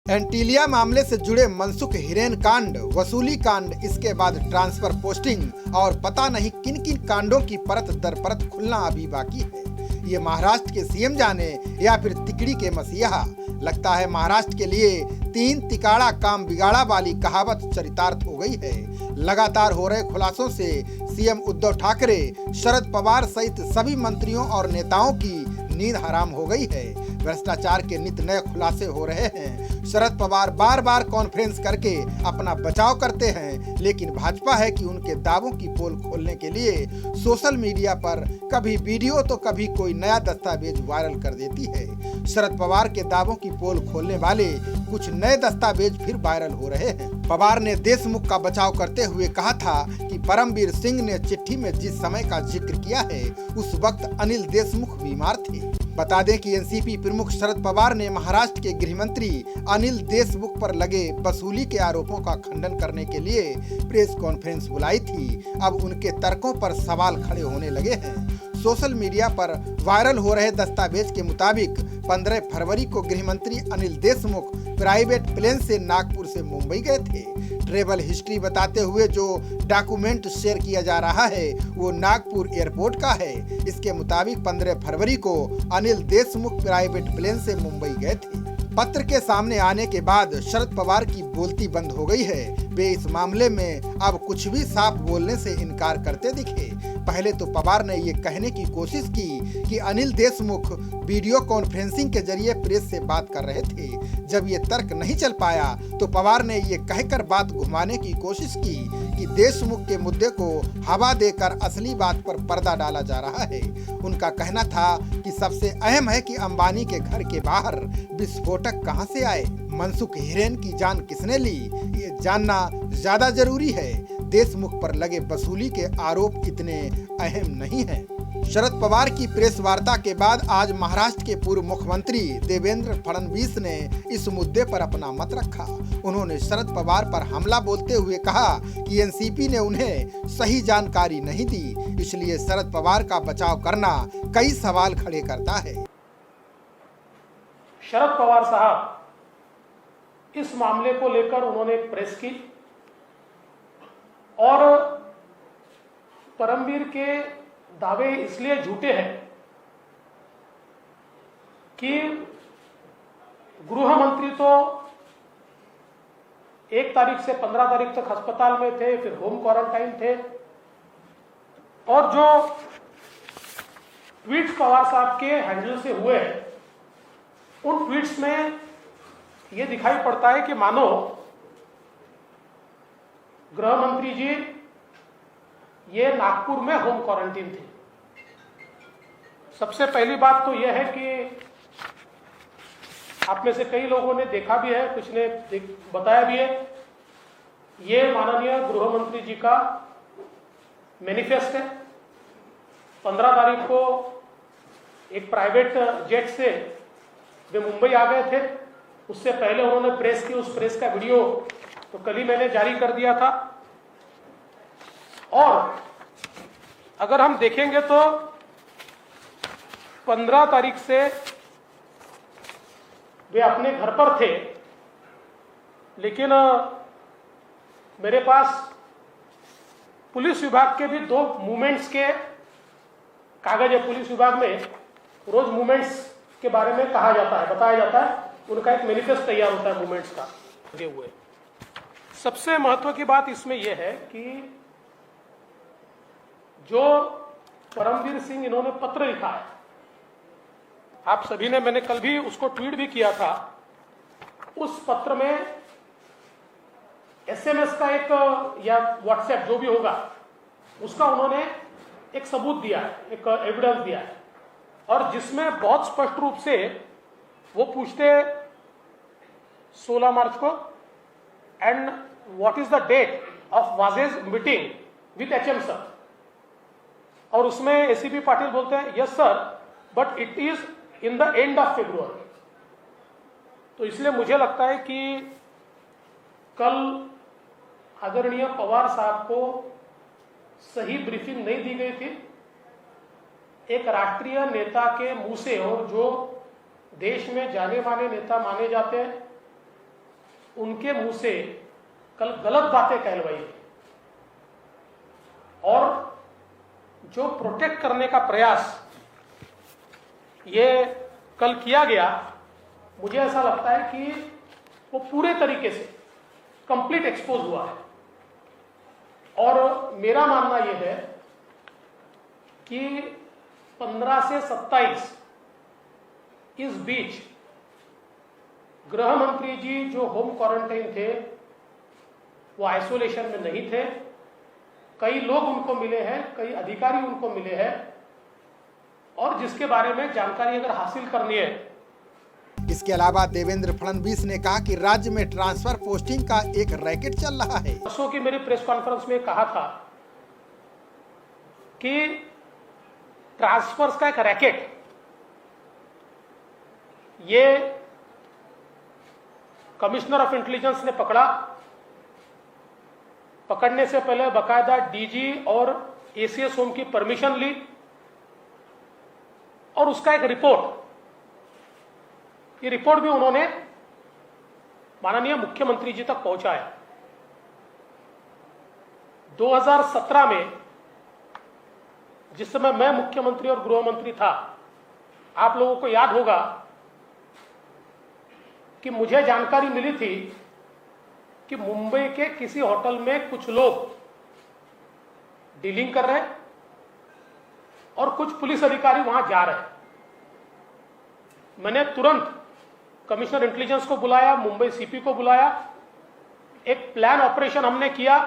एंटीलिया मामले से जुड़े मनसुख हिरेन कांड, वसूली कांड, इसके बाद ट्रांसफर पोस्टिंग और पता नहीं किन किन कांडों की परत दर परत खुलना अभी बाकी है। ये महाराष्ट्र के सीएम जाने या फिर तिकड़ी के मसीहा। लगता है महाराष्ट्र के लिए 3 तिकाड़ा काम बिगाड़ा वाली कहावत चरितार्थ हो गई है। लगातार हो रहे खुलासों से सीएम उद्धव ठाकरे, शरद पवार सहित सभी मंत्रियों और नेताओं की नींद हराम हो गई है। भ्रष्टाचार के नित नए खुलासे हो रहे हैं। शरद पवार बार बार कॉन्फ्रेंस करके अपना बचाव करते हैं, लेकिन भाजपा है कि उनके दावों की पोल खोलने के लिए सोशल मीडिया पर कभी वीडियो तो कभी कोई नया दस्तावेज वायरल कर देती है। शरद पवार के दावों की पोल खोलने वाले कुछ नए दस्तावेज फिर वायरल हो रहे हैं। पवार ने देशमुख का बचाव करते हुए कहा था कि परमवीर सिंह ने चिट्ठी में जिस समय का जिक्र किया है उस वक्त अनिल देशमुख बीमार थे। बता दें कि एनसीपी प्रमुख शरद पवार ने महाराष्ट्र के गृह मंत्री अनिल देशमुख पर लगे वसूली के आरोपों का खंडन करने के लिए प्रेस कॉन्फ्रेंस बुलाई थी। अब उनके तर्कों पर सवाल खड़े होने लगे हैं। सोशल मीडिया पर वायरल हो रहे दस्तावेज के मुताबिक 15 फरवरी को गृह मंत्री अनिल देशमुख प्राइवेट प्लेन से नागपुर से मुंबई गए थे। ट्रेवल हिस्ट्री बताते हुए जो डॉक्यूमेंट शेयर किया जा रहा है वो नागपुर एयरपोर्ट का है। इसके मुताबिक 15 फरवरी को अनिल देशमुख प्राइवेट प्लेन से मुंबई गए थे। पत्र के सामने आने के बाद शरद पवार की बोलती बंद हो गई है। वे इस मामले में अब कुछ भी साफ बोलने से इनकार करते दिखे। पहले तो पवार ने ये कहने की कोशिश की कि अनिल देशमुख वीडियो कॉन्फ्रेंसिंग के जरिए प्रेस से बात कर रहे थे। जब ये तर्क नहीं चल पाया तो पवार ने ये कहकर बात घुमाने की कोशिश की कि देशमुख के मुद्दे को हवा देकर असली बात पर पर्दा डाला जा रहा है। उनका कहना था कि सबसे अहम है कि अंबानी के घर के बाहर विस्फोटक कहां से आए, मनसुख हिरेन की जान किसने ली, ये जानना ज्यादा जरूरी है। देशमुख पर लगे वसूली के आरोप इतने अहम नहीं हैं। शरद पवार की प्रेस वार्ता के बाद आज महाराष्ट्र के पूर्व मुख्यमंत्री देवेंद्र फडणवीस ने इस मुद्दे पर अपना मत रखा। उन्होंने शरद पवार पर हमला बोलते हुए कहा कि एनसीपी ने उन्हें सही जानकारी नहीं दी, इसलिए शरद पवार का बचाव करना कई सवाल खड़े करता है। शरद पवार साहब इस मामले को लेकर उन्होंने एक प्रेस की और परमवीर के दावे इसलिए झूठे हैं कि गृह मंत्री तो 1 तारीख से 15 तारीख तक अस्पताल में थे, फिर होम क्वारंटाइन थे और जो ट्वीट्स पवार साहब के हैंडल से हुए उन ट्वीट्स में यह दिखाई पड़ता है कि मानो गृह मंत्री जी ये नागपुर में होम क्वारंटीन थे। सबसे पहली बात तो यह है कि आप में से कई लोगों ने देखा भी है, कुछ ने बताया भी है, ये माननीय गृह मंत्री जी का मैनिफेस्ट है। 15 तारीख को एक प्राइवेट जेट से वे मुंबई आ गए थे। उससे पहले उन्होंने प्रेस की, उस प्रेस का वीडियो तो कल ही मैंने जारी कर दिया था। और अगर हम देखेंगे तो 15 तारीख से वे अपने घर पर थे, लेकिन मेरे पास पुलिस विभाग के भी 2 मूवमेंट्स के कागज है। पुलिस विभाग में रोज मूवमेंट्स के बारे में कहा जाता है, बताया जाता है, उनका एक मैनिफेस्ट तैयार होता है मूवमेंट्स का लगे हुए। सबसे महत्व की बात इसमें यह है कि जो परमवीर सिंह इन्होंने पत्र लिखा है, आप सभी ने, मैंने कल भी उसको ट्वीट भी किया था, उस पत्र में एसएमएस का एक या व्हाट्सएप जो भी होगा उसका उन्होंने एक सबूत दिया है, एक एविडेंस दिया है, और जिसमें बहुत स्पष्ट रूप से वो पूछते 16 मार्च को and what is the date of wages meeting with HM sir, और उसमें एसीपी पाटिल बोलते हैं yes sir but it is in the end of February. तो इसलिए मुझे लगता है कि कल आदरणीय पवार साहब को सही ब्रीफिंग नहीं दी गई थी। एक राष्ट्रीय नेता के मुंह से, और जो देश में जाने माने नेता माने जाते हैं, उनके मुंह से कल गलत बातें कहलवाई और जो प्रोटेक्ट करने का प्रयास ये कल किया गया, मुझे ऐसा लगता है कि वो पूरे तरीके से कंप्लीट एक्सपोज हुआ है। और मेरा मानना यह है कि 15 से 27 इस बीच गृह मंत्री जी जो होम क्वारंटाइन थे वो आइसोलेशन में नहीं थे। कई लोग उनको मिले हैं, कई अधिकारी उनको मिले हैं और जिसके बारे में जानकारी अगर हासिल करनी है। इसके अलावा देवेंद्र फडणवीस ने कहा कि राज्य में ट्रांसफर पोस्टिंग का एक रैकेट चल रहा है। परसों की मेरी प्रेस कॉन्फ्रेंस में कहा था कि ट्रांसफर्स का एक रैकेट ये कमिश्नर ऑफ इंटेलिजेंस ने पकड़ा। पकड़ने से पहले बकायदा डीजी और एसीएस होम की परमिशन ली और उसका एक रिपोर्ट, ये रिपोर्ट भी उन्होंने माननीय मुख्यमंत्री जी तक पहुंचाया। 2017 में जिस समय मैं मुख्यमंत्री और गृह मंत्री था, आप लोगों को याद होगा कि मुझे जानकारी मिली थी कि मुंबई के किसी होटल में कुछ लोग डीलिंग कर रहे हैं और कुछ पुलिस अधिकारी वहां जा रहे हैं। मैंने तुरंत कमिश्नर इंटेलिजेंस को बुलाया, मुंबई सीपी को बुलाया, एक प्लान ऑपरेशन हमने किया,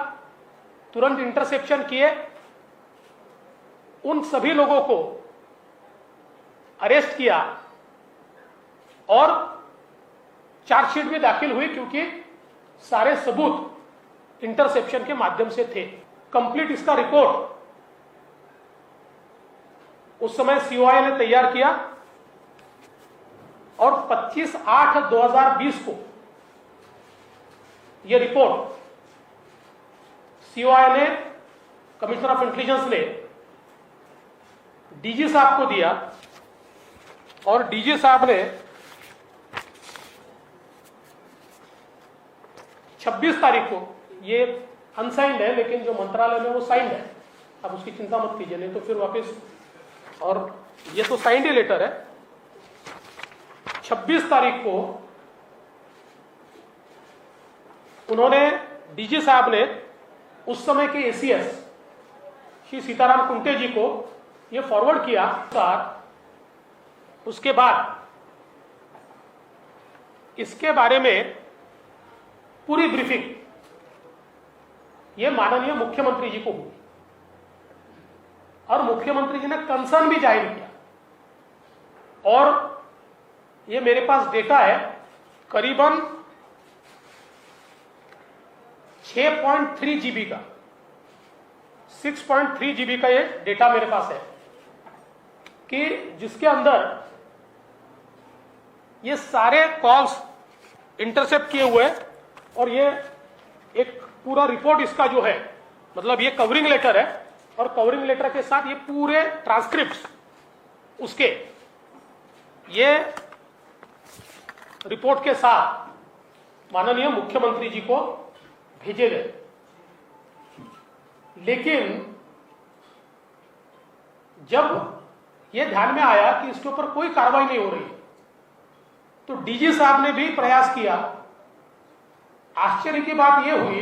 तुरंत इंटरसेप्शन किए, उन सभी लोगों को अरेस्ट किया और चार्जशीट भी दाखिल हुई क्योंकि सारे सबूत इंटरसेप्शन के माध्यम से थे। कंप्लीट इसका रिपोर्ट उस समय सीओआई ने तैयार किया और 25/8/2020 को यह रिपोर्ट सीओआई ने, कमिश्नर ऑफ इंटेलिजेंस ने डीजी साहब को दिया और डीजी साहब ने 26 तारीख को, ये अनसाइंड है लेकिन जो मंत्रालय में वो साइंड है, आप उसकी चिंता मत कीजिए, नहीं तो फिर वापस, और ये तो साइंड ही लेटर है। 26 तारीख को उन्होंने, डीजी साहब ने उस समय के एसीएस श्री सीताराम कुंटे जी को ये फॉरवर्ड किया। उसके बाद इसके बारे में पूरी ब्रीफिंग ये माननीय मुख्यमंत्री जी को हुई और मुख्यमंत्री जी ने कंसर्न भी जाहिर किया और ये मेरे पास डेटा है, करीबन 6.3 जीबी का, 6.3 जीबी का ये डेटा मेरे पास है कि जिसके अंदर ये सारे कॉल्स इंटरसेप्ट किए हुए और ये एक पूरा रिपोर्ट इसका जो है, मतलब ये कवरिंग लेटर है और कवरिंग लेटर के साथ ये पूरे ट्रांसक्रिप्ट उसके ये रिपोर्ट के साथ माननीय मुख्यमंत्री जी को भेजे गए। लेकिन जब यह ध्यान में आया कि इसके ऊपर कोई कार्रवाई नहीं हो रही तो डीजी साहब ने भी प्रयास किया। आश्चर्य की बात यह हुई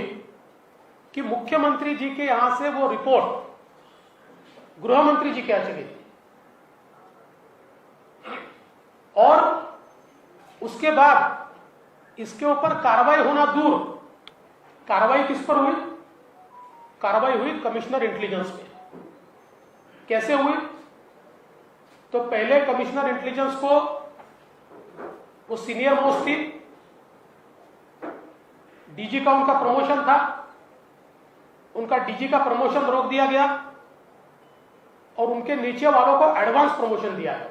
कि मुख्यमंत्री जी के यहां से वो रिपोर्ट गृह मंत्री जी के यहां चली और उसके बाद इसके ऊपर कार्रवाई होना दूर, कार्रवाई किस पर हुई? कार्रवाई हुई कमिश्नर इंटेलिजेंस पे। कैसे हुई? तो पहले कमिश्नर इंटेलिजेंस को, वो सीनियर मोस्ट थी, डीजी का उनका प्रमोशन था, उनका डीजी का प्रमोशन रोक दिया गया और उनके नीचे वालों को एडवांस प्रमोशन दिया है।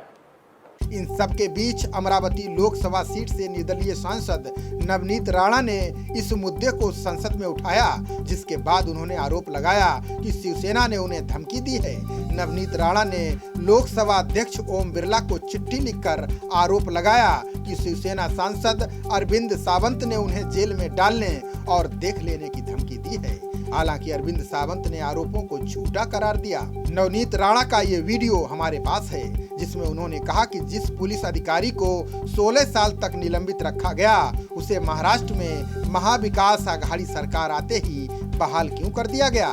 इन सबके बीच अमरावती लोकसभा सीट से निर्दलीय सांसद नवनीत राणा ने इस मुद्दे को संसद में उठाया, जिसके बाद उन्होंने आरोप लगाया कि शिवसेना ने उन्हें धमकी दी है। नवनीत राणा ने लोकसभा अध्यक्ष ओम बिरला को चिट्ठी लिखकर आरोप लगाया कि शिवसेना सांसद अरविंद सावंत ने उन्हें जेल में डालने और देख लेने की धमकी दी है। हालांकि अरविंद सावंत ने आरोपों को झूठा करार दिया। नवनीत राणा का ये वीडियो हमारे पास है, जिसमें उन्होंने कहा कि जिस पुलिस अधिकारी को 16 साल तक निलंबित रखा गया, उसे महाराष्ट्र में महाविकास आघाड़ी सरकार आते ही बहाल क्यों कर दिया गया।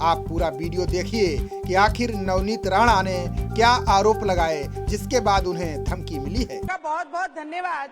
आप पूरा वीडियो देखिए कि आखिर नवनीत राणा ने क्या आरोप लगाए, जिसके बाद उन्हें धमकी मिली है। बहुत बहुत धन्यवाद।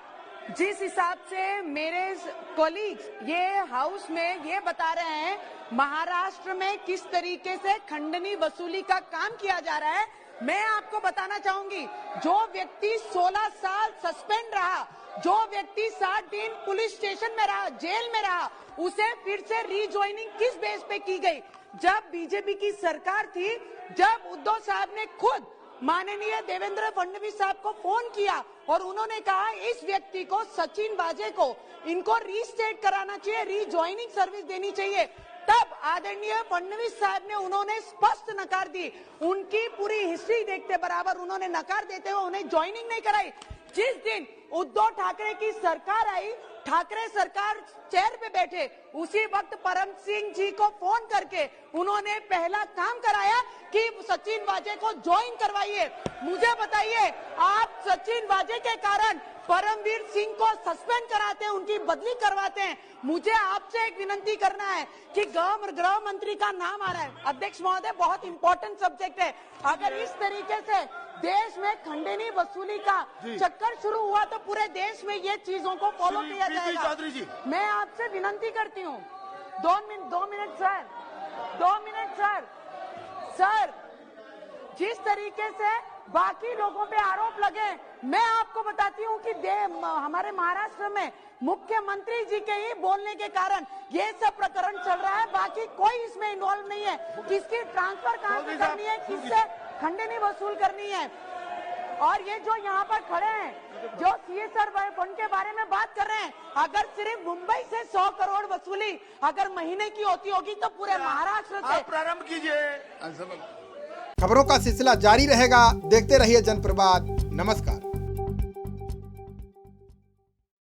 जिस हिसाब से मेरे कोलीग्स ये हाउस में ये बता रहे हैं महाराष्ट्र में किस तरीके से खंडनी वसूली का काम किया जा रहा है, मैं आपको बताना चाहूंगी, जो व्यक्ति 16 साल सस्पेंड रहा, जो व्यक्ति 60 दिन पुलिस स्टेशन में रहा, जेल में रहा, उसे फिर से रीज्वाइनिंग किस बेस पे की गई। जब बीजेपी की सरकार थी, जब उद्धव साहब ने खुद माननीय देवेंद्र फडणवीस साहब को फोन किया और उन्होंने कहा इस व्यक्ति को, सचिन वाजे को, इनको रीस्टेट कराना चाहिए, रीज्वाइनिंग सर्विस देनी चाहिए, तब आदरणीय फडणवीस साहब ने उन्होंने स्पष्ट नकार दी। उनकी पूरी हिस्ट्री देखते बराबर उन्होंने नकार देते हुए उन्हें ज्वाइनिंग नहीं कराई। जिस दिन उद्धव ठाकरे की सरकार आई, ठाकरे सरकार चेयर पे बैठे, उसी वक्त परम सिंह जी को फोन करके उन्होंने पहला काम कराया कि सचिन वाजे को ज्वाइन करवाइए। मुझे बताइए, आप सचिन वाजे के कारण परमवीर सिंह को सस्पेंड कराते हैं, उनकी बदली करवाते हैं। मुझे आपसे एक विनंती करना है कि गृह मंत्री का नाम आ रहा है। अध्यक्ष महोदय, बहुत इंपॉर्टेंट सब्जेक्ट है। अगर इस तरीके से देश में खंडनी वसूली का चक्कर शुरू हुआ तो पूरे देश में ये चीजों को फॉलो किया जाएगा। मैं आपसे विनंती करती हूँ, 2 मिनट सर, जिस तरीके से बाकी लोगों पे आरोप लगे, मैं आपको बताती हूँ कि हमारे महाराष्ट्र में मुख्यमंत्री जी के ही बोलने के कारण ये सब प्रकरण चल रहा है। बाकी कोई इसमें इन्वॉल्व नहीं है। किसकी ट्रांसफर कहाँ से करनी है, किससे खंडनी वसूल करनी है। और ये जो यहाँ पर खड़े हैं, जो सीएसआर फंड के बारे में बात कर रहे हैं, अगर सिर्फ मुंबई से 100 करोड़ वसूली अगर महीने की होती होगी तो पूरे महाराष्ट्र से प्रारंभ कीजिए। खबरों का सिलसिला जारी रहेगा। देखते रहिए जनप्रवाद। नमस्कार।